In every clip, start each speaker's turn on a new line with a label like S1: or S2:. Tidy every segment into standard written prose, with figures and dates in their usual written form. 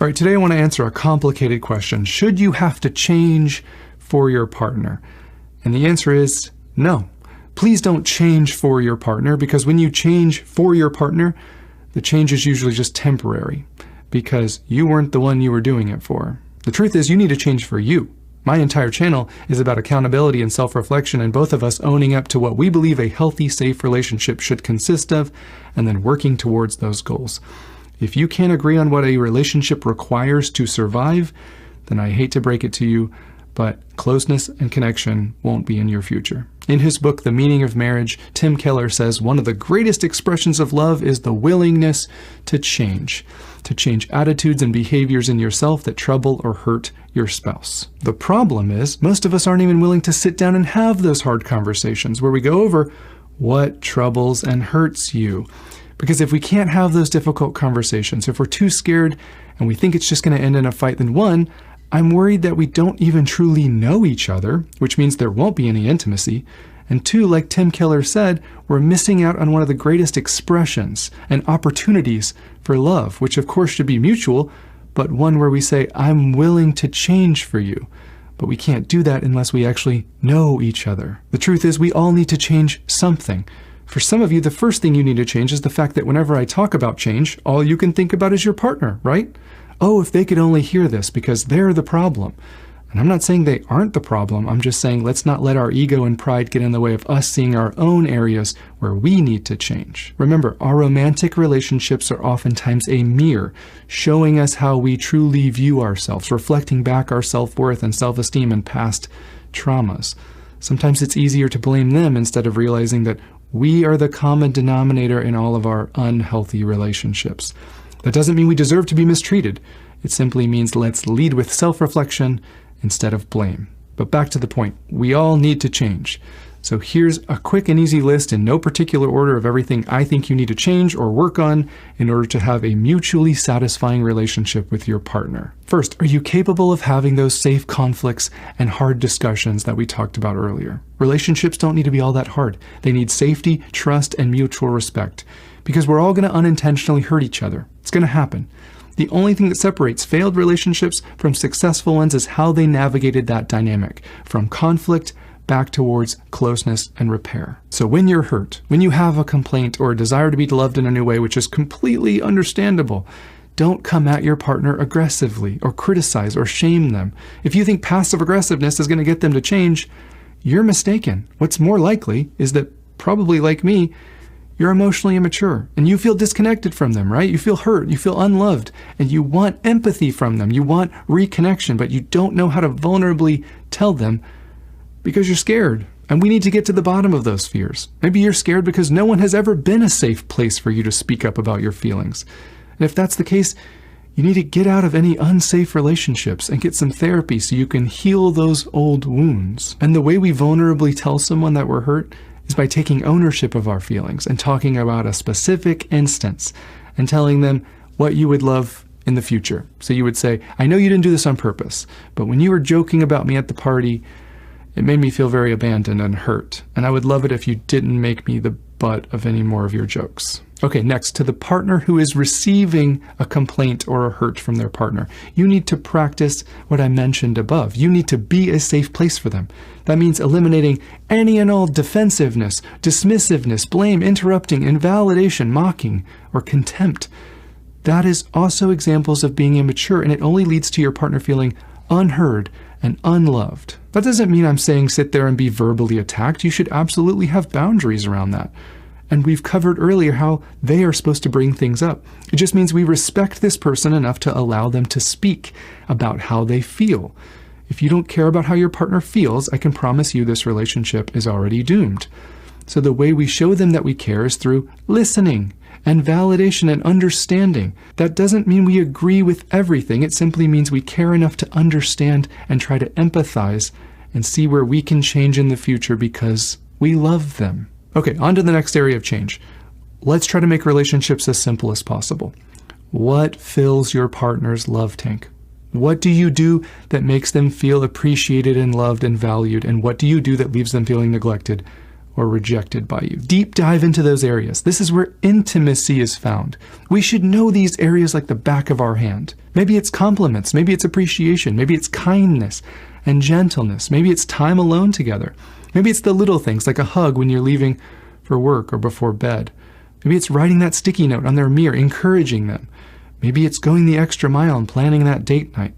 S1: All right, today I want to answer a complicated question. Should you have to change for your partner? And the answer is no. Please don't change for your partner, because when you change for your partner, the change is usually just temporary because you weren't the one you were doing it for. The truth is, you need to change for you. My entire channel is about accountability and self-reflection, and both of us owning up to what we believe a healthy, safe relationship should consist of, and then working towards those goals. If you can't agree on what a relationship requires to survive, then I hate to break it to you, but closeness and connection won't be in your future. In his book, The Meaning of Marriage, Tim Keller says one of the greatest expressions of love is the willingness to change attitudes and behaviors in yourself that trouble or hurt your spouse. The problem is, most of us aren't even willing to sit down and have those hard conversations where we go over what troubles and hurts you. Because if we can't have those difficult conversations, if we're too scared and we think it's just going to end in a fight, then one, I'm worried that we don't even truly know each other, which means there won't be any intimacy. And two, like Tim Keller said, we're missing out on one of the greatest expressions and opportunities for love, which of course should be mutual, but one where we say, I'm willing to change for you. But we can't do that unless we actually know each other. The truth is, we all need to change something. For some of you, the first thing you need to change is the fact that whenever I talk about change, all you can think about is your partner, right? Oh, if they could only hear this, because they're the problem. And I'm not saying they aren't the problem. I'm just saying let's not let our ego and pride get in the way of us seeing our own areas where we need to change. Remember, our romantic relationships are oftentimes a mirror, showing us how we truly view ourselves, reflecting back our self-worth and self-esteem and past traumas. Sometimes it's easier to blame them instead of realizing that we are the common denominator in all of our unhealthy relationships. That doesn't mean we deserve to be mistreated. It simply means let's lead with self-reflection instead of blame. But back to the point, we all need to change. So here's a quick and easy list in no particular order of everything I think you need to change or work on in order to have a mutually satisfying relationship with your partner. First, are you capable of having those safe conflicts and hard discussions that we talked about earlier? Relationships don't need to be all that hard. They need safety, trust, and mutual respect. Because we're all going to unintentionally hurt each other. It's going to happen. The only thing that separates failed relationships from successful ones is how they navigated that dynamic, from conflict back towards closeness and repair. So when you're hurt, when you have a complaint or a desire to be loved in a new way, which is completely understandable, don't come at your partner aggressively or criticize or shame them. If you think passive aggressiveness is going to get them to change, you're mistaken. What's more likely is that, probably like me, you're emotionally immature and you feel disconnected from them, right? You feel hurt, you feel unloved, and you want empathy from them. You want reconnection, but you don't know how to vulnerably tell them because you're scared. And we need to get to the bottom of those fears. Maybe you're scared because no one has ever been a safe place for you to speak up about your feelings. And if that's the case, you need to get out of any unsafe relationships and get some therapy so you can heal those old wounds. And the way we vulnerably tell someone that we're hurt is by taking ownership of our feelings and talking about a specific instance and telling them what you would love in the future. So you would say, I know you didn't do this on purpose, but when you were joking about me at the party, it made me feel very abandoned and hurt, and I would love it if you didn't make me the butt of any more of your jokes. Okay, next, to the partner who is receiving a complaint or a hurt from their partner, you need to practice what I mentioned above. You need to be a safe place for them. That means eliminating any and all defensiveness, dismissiveness, blame, interrupting, invalidation, mocking, or contempt. That is also examples of being immature, and it only leads to your partner feeling unheard and unloved. That doesn't mean I'm saying sit there and be verbally attacked. You should absolutely have boundaries around that. And we've covered earlier how they are supposed to bring things up. It just means we respect this person enough to allow them to speak about how they feel. If you don't care about how your partner feels, I can promise you this relationship is already doomed. So the way we show them that we care is through listening and validation and understanding. That doesn't mean we agree with everything. It simply means we care enough to understand and try to empathize and see where we can change in the future because we love them. Okay, on to the next area of change. Let's try to make relationships as simple as possible. What fills your partner's love tank? What do you do that makes them feel appreciated and loved and valued? And what do you do that leaves them feeling neglected or rejected by you. Deep dive into those areas. This is where intimacy is found. We should know these areas like the back of our hand. Maybe it's compliments, maybe it's appreciation, maybe it's kindness and gentleness, maybe it's time alone together. Maybe it's the little things like a hug when you're leaving for work or before bed. Maybe it's writing that sticky note on their mirror, encouraging them. Maybe it's going the extra mile and planning that date night.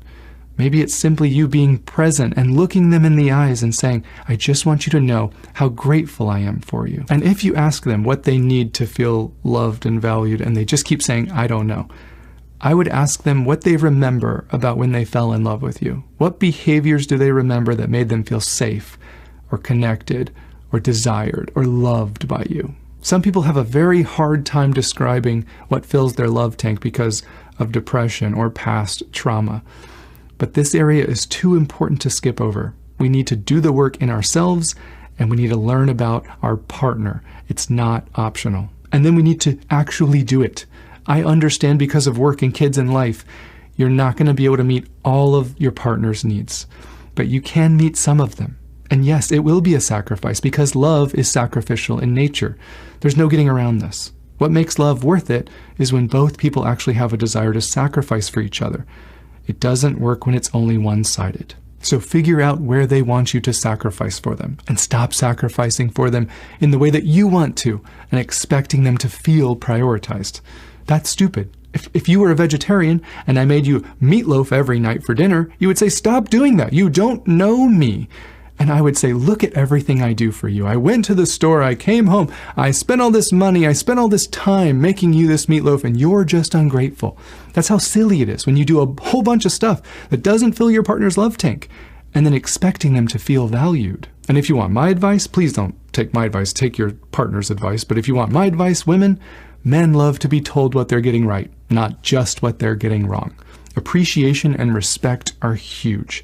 S1: Maybe it's simply you being present and looking them in the eyes and saying, I just want you to know how grateful I am for you. And if you ask them what they need to feel loved and valued, and they just keep saying, I don't know, I would ask them what they remember about when they fell in love with you. What behaviors do they remember that made them feel safe or connected or desired or loved by you? Some people have a very hard time describing what fills their love tank because of depression or past trauma. But this area is too important to skip over. We need to do the work in ourselves, and we need to learn about our partner. It's not optional. And then we need to actually do it. I understand because of work and kids and life, you're not going to be able to meet all of your partner's needs, but you can meet some of them. And yes, it will be a sacrifice because love is sacrificial in nature. There's no getting around this. What makes love worth it is when both people actually have a desire to sacrifice for each other. It doesn't work when it's only one-sided. So figure out where they want you to sacrifice for them and stop sacrificing for them in the way that you want to and expecting them to feel prioritized. That's stupid. If you were a vegetarian and I made you meatloaf every night for dinner, you would say, stop doing that. You don't know me. And I would say, look at everything I do for you. I went to the store, I came home, I spent all this money, I spent all this time making you this meatloaf, and you're just ungrateful. That's how silly it is when you do a whole bunch of stuff that doesn't fill your partner's love tank, and then expecting them to feel valued. And if you want my advice, please don't take my advice, take your partner's advice. But if you want my advice, women, men love to be told what they're getting right, not just what they're getting wrong. Appreciation and respect are huge.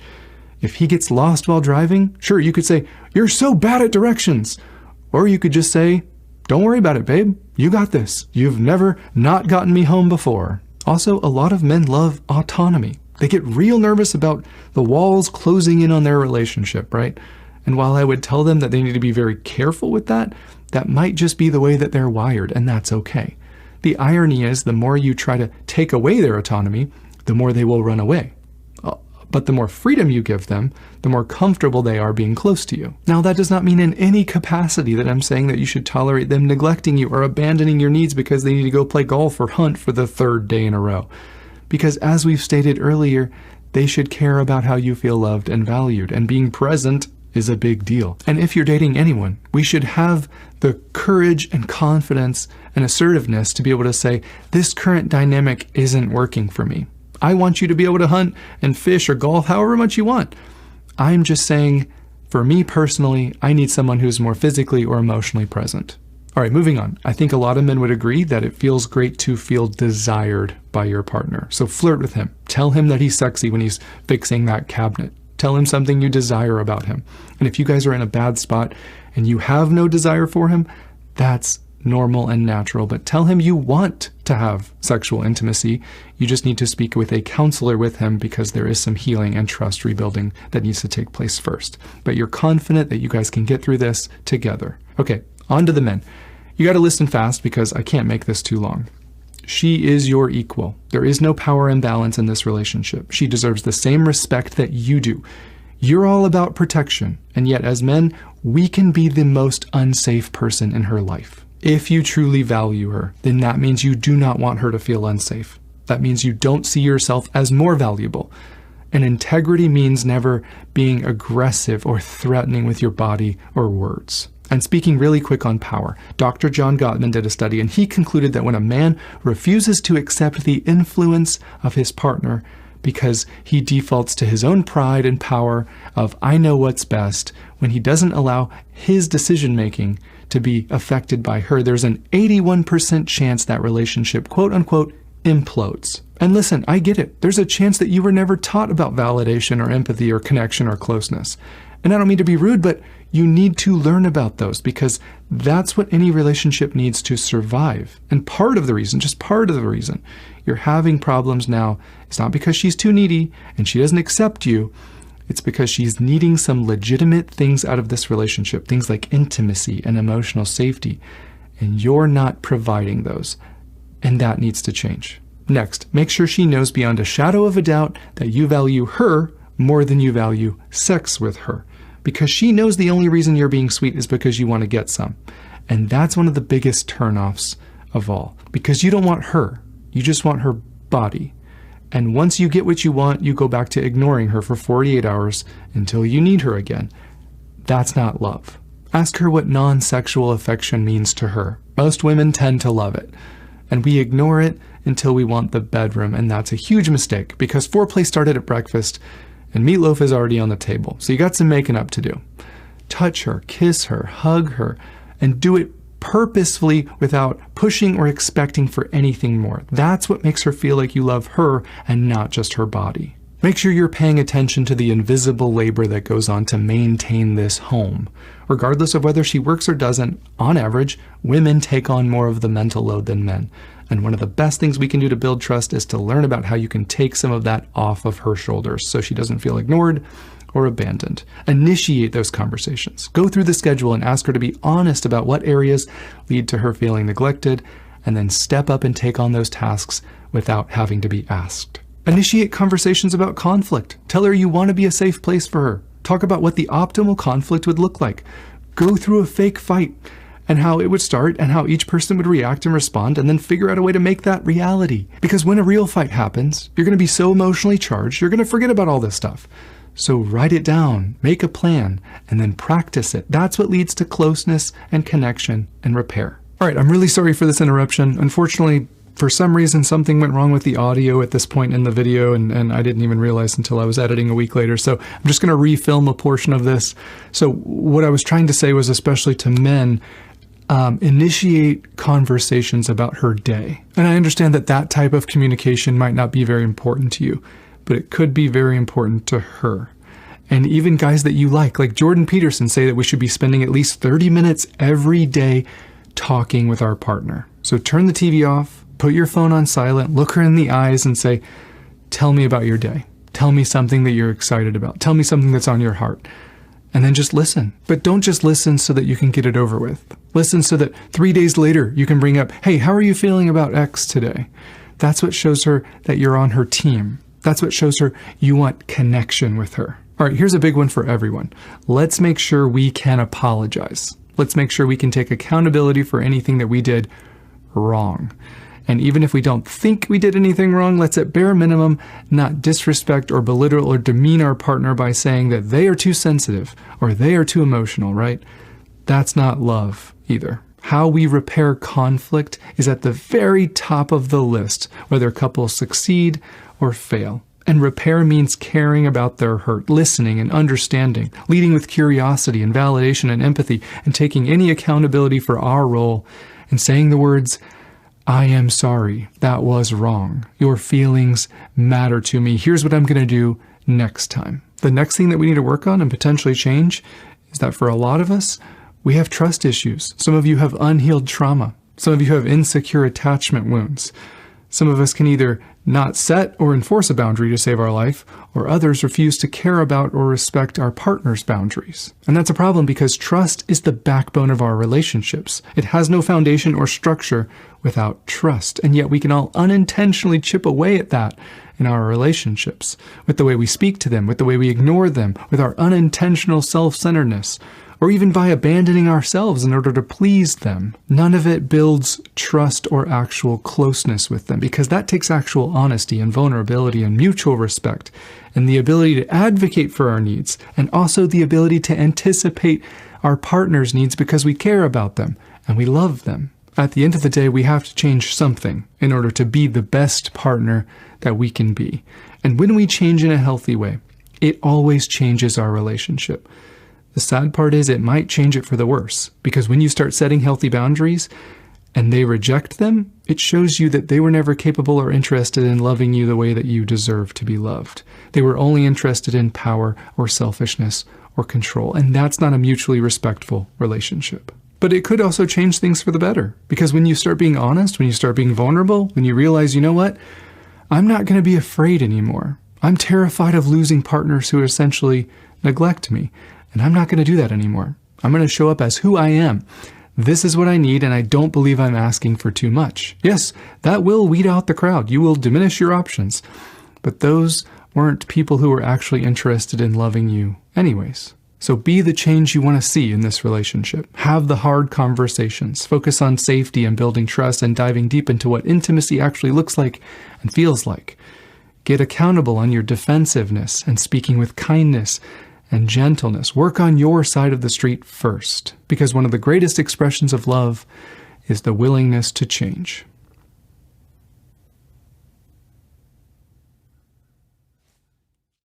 S1: If he gets lost while driving, sure, you could say, you're so bad at directions. Or you could just say, don't worry about it, babe. You got this. You've never not gotten me home before. Also, a lot of men love autonomy. They get real nervous about the walls closing in on their relationship, right? And while I would tell them that they need to be very careful with that, that might just be the way that they're wired, and that's okay. The irony is, the more you try to take away their autonomy, the more they will run away. But the more freedom you give them, the more comfortable they are being close to you. Now, that does not mean in any capacity that I'm saying that you should tolerate them neglecting you or abandoning your needs because they need to go play golf or hunt for the third day in a row. Because as we've stated earlier, they should care about how you feel loved and valued, and being present is a big deal. And if you're dating anyone, we should have the courage and confidence and assertiveness to be able to say, this current dynamic isn't working for me. I want you to be able to hunt and fish or golf however much you want. I'm just saying, for me personally, I need someone who's more physically or emotionally present. All right, moving on. I think a lot of men would agree that it feels great to feel desired by your partner. So flirt with him. Tell him that he's sexy when he's fixing that cabinet. Tell him something you desire about him. And if you guys are in a bad spot and you have no desire for him, that's normal and natural, but tell him you want to have sexual intimacy. You just need to speak with a counselor with him because there is some healing and trust rebuilding that needs to take place first. But you're confident that you guys can get through this together. Okay, on to the men. You got to listen fast because I can't make this too long. She is your equal. There is no power imbalance in this relationship. She deserves the same respect that you do. You're all about protection, and yet as men, we can be the most unsafe person in her life. If you truly value her, then that means you do not want her to feel unsafe. That means you don't see yourself as more valuable. And integrity means never being aggressive or threatening with your body or words. And speaking really quick on power, Dr. John Gottman did a study, and he concluded that when a man refuses to accept the influence of his partner because he defaults to his own pride and power of, I know what's best, when he doesn't allow his decision-making to be affected by her, there's an 81% chance that relationship, quote unquote, implodes. And listen, I get it. There's a chance that you were never taught about validation or empathy or connection or closeness. And I don't mean to be rude, but you need to learn about those because that's what any relationship needs to survive. And part of the reason, just part of the reason you're having problems now is not because she's too needy and she doesn't accept you. It's because she's needing some legitimate things out of this relationship, things like intimacy and emotional safety, and you're not providing those, and that needs to change. Next, make sure she knows beyond a shadow of a doubt that you value her more than you value sex with her, because she knows the only reason you're being sweet is because you want to get some. And that's one of the biggest turnoffs of all, because you don't want her, you just want her body. And once you get what you want, you go back to ignoring her for 48 hours until you need her again. That's not love. Ask her what non-sexual affection means to her. Most women tend to love it, and we ignore it until we want the bedroom, and that's a huge mistake, because foreplay started at breakfast and meatloaf is already on the table, so you got some making up to do. Touch her, kiss her, hug her, and do it purposefully without pushing or expecting for anything more. That's what makes her feel like you love her and not just her body. Make sure you're paying attention to the invisible labor that goes on to maintain this home. Regardless of whether she works or doesn't, on average, women take on more of the mental load than men. And one of the best things we can do to build trust is to learn about how you can take some of that off of her shoulders so she doesn't feel ignored or abandoned. Initiate those conversations. Go through the schedule and ask her to be honest about what areas lead to her feeling neglected, and then step up and take on those tasks without having to be asked. Initiate conversations about conflict. Tell her you want to be a safe place for her. Talk about what the optimal conflict would look like. Go through a fake fight and how it would start and how each person would react and respond, and then figure out a way to make that reality. Because when a real fight happens, you're going to be so emotionally charged, you're going to forget about all this stuff. So write it down, make a plan, and then practice it. That's what leads to closeness and connection and repair. All right, I'm really sorry for this interruption. Unfortunately, for some reason, something went wrong with the audio at this point in the video, and I didn't even realize until I was editing a week later. So I'm just going to refilm a portion of this. So what I was trying to say was, especially to men, initiate conversations about her day. And I understand that that type of communication might not be very important to you, but it could be very important to her. And even guys that you like Jordan Peterson, say that we should be spending at least 30 minutes every day talking with our partner. So turn the TV off, put your phone on silent, look her in the eyes and say, tell me about your day. Tell me something that you're excited about. Tell me something that's on your heart. And then just listen. But don't just listen so that you can get it over with. Listen so that 3 days later you can bring up, hey, how are you feeling about X today? That's what shows her that you're on her team. That's what shows her you want connection with her. All right, here's a big one for everyone. Let's make sure we can apologize. Let's make sure we can take accountability for anything that we did wrong. And even if we don't think we did anything wrong, let's at bare minimum not disrespect or belittle or demean our partner by saying that they are too sensitive or they are too emotional, right? That's not love either. How we repair conflict is at the very top of the list, whether couples succeed or fail. And repair means caring about their hurt, listening and understanding, leading with curiosity and validation and empathy, and taking any accountability for our role and saying the words, I am sorry, that was wrong. Your feelings matter to me. Here's what I'm going to do next time. The next thing that we need to work on and potentially change is that for a lot of us, we have trust issues. Some of you have unhealed trauma. Some of you have insecure attachment wounds. Some of us can either not set or enforce a boundary to save our life, or others refuse to care about or respect our partner's boundaries. And that's a problem because trust is the backbone of our relationships. It has no foundation or structure without trust, and yet we can all unintentionally chip away at that in our relationships, with the way we speak to them, with the way we ignore them, with our unintentional self-centeredness, or even by abandoning ourselves in order to please them. None of it builds trust or actual closeness with them, because that takes actual honesty and vulnerability and mutual respect, and the ability to advocate for our needs, and also the ability to anticipate our partner's needs because we care about them and we love them. At the end of the day, we have to change something in order to be the best partner that we can be. And when we change in a healthy way, it always changes our relationship. The sad part is it might change it for the worse, because when you start setting healthy boundaries and they reject them, it shows you that they were never capable or interested in loving you the way that you deserve to be loved. They were only interested in power or selfishness or control, and that's not a mutually respectful relationship. But it could also change things for the better, because when you start being honest, when you start being vulnerable, when you realize, you know what, I'm not going to be afraid anymore. I'm terrified of losing partners who essentially neglect me, and I'm not going to do that anymore. I'm going to show up as who I am. This is what I need, and I don't believe I'm asking for too much. Yes, that will weed out the crowd. You will diminish your options. But those weren't people who were actually interested in loving you anyways. So be the change you want to see in this relationship. Have the hard conversations. Focus on safety and building trust and diving deep into what intimacy actually looks like and feels like. Get accountable on your defensiveness and speaking with kindness and gentleness. Work on your side of the street first, because one of the greatest expressions of love is the willingness to change.